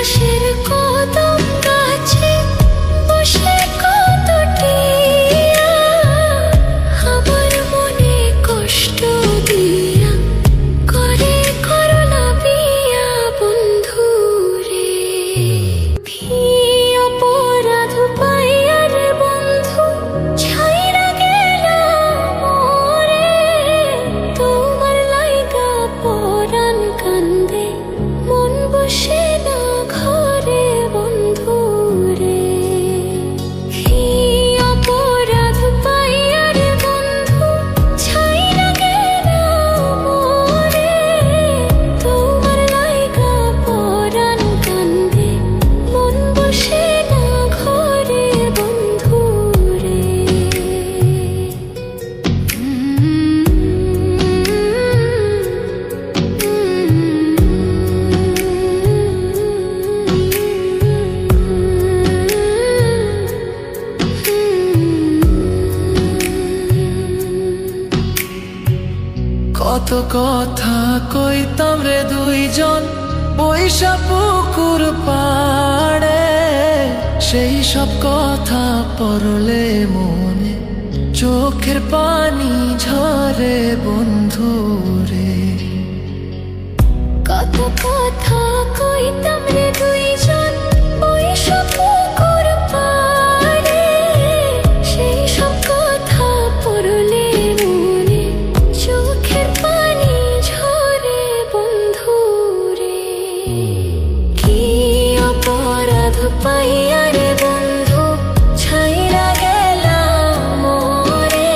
পাশের কদম গাছে বসে কত টিয়া আমার মনে কষ্ট দিয়া করে করলা বিয়া বন্ধু রে। কি অপরাধ পাইয়া রে বন্ধু ছাইরা গেলা মোরে, তোমার লাইগা পরাণ কান্দে মন বসে না ঘরে বন্ধু রে। কি অপরাধ পাইয়া রে বন্ধু ছাইরা গেলা মোরে, তোমার লাইগা পরাণ কান্দে মন বসে না ঘরে বন্ধু রে। কত কথা কইতাম রে দুইজন বৈশা পুকুর পাড়ে, সেই সব কথা পড়লে মনে চোখের পানি ঝরে বন্ধু রে। কত কথা কইতাম রে দুইজন বৈশা পুকুর পাড়ে, সেই সব কথা পড়লে মনে চোখের পানি ঝরে বন্ধু রে। কি অপরাধ পাইয়া রে বন্ধু ছাইরা গেলা মোরে,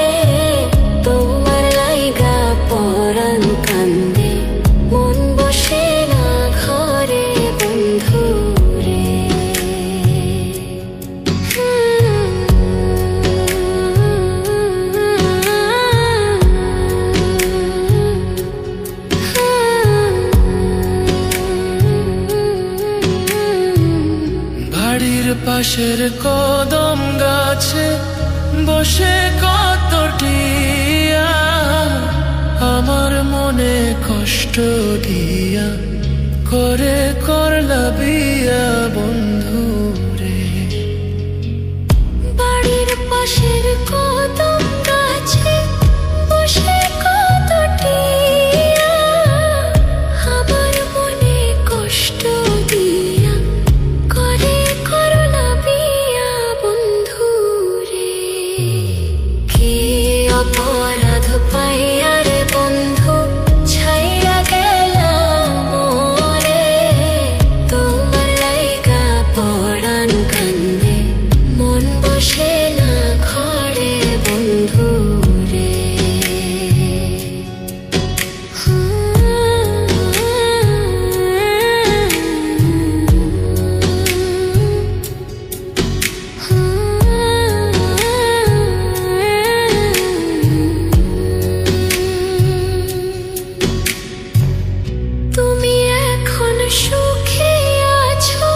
তোমার লাইগা পরাণ কান্দে মন বসে না ঘরে বন্ধু রে। বাড়ির পাশের কদম গাছে বসে কত টিয়া আমার মনে কষ্ট দিয়া করে করলা বিয়া বন্ধু রে। বাড়ির পাশের কদম গাছে বসে কত টিয়া আমার মনে কষ্ট দিয়া করে করলা বিয়া বন্ধু রে। কি অপরাধ পাইয়া রে বন্ধু ছাইরা গেলা মোরে, তোমার লাইগা পরাণ কান্দে মন বসে না ঘরে বন্ধু রে। তুমি এখন সুখে আছো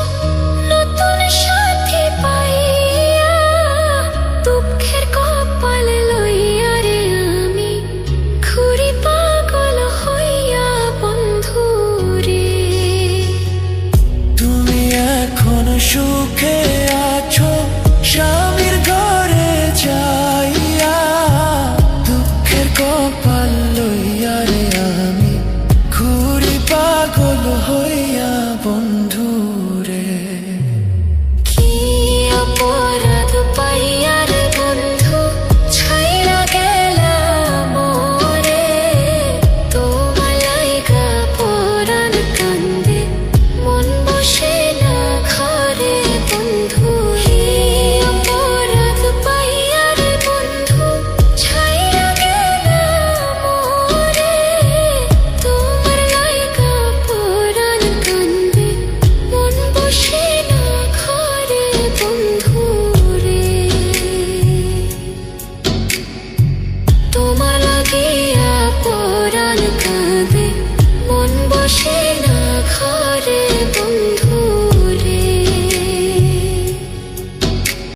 নতুন সাথী পাইয়া, দুঃখের কপাল লইয়া রে আমি ঘুরি পাগল হইয়া বন্ধু রে। তুমি এখন সুখে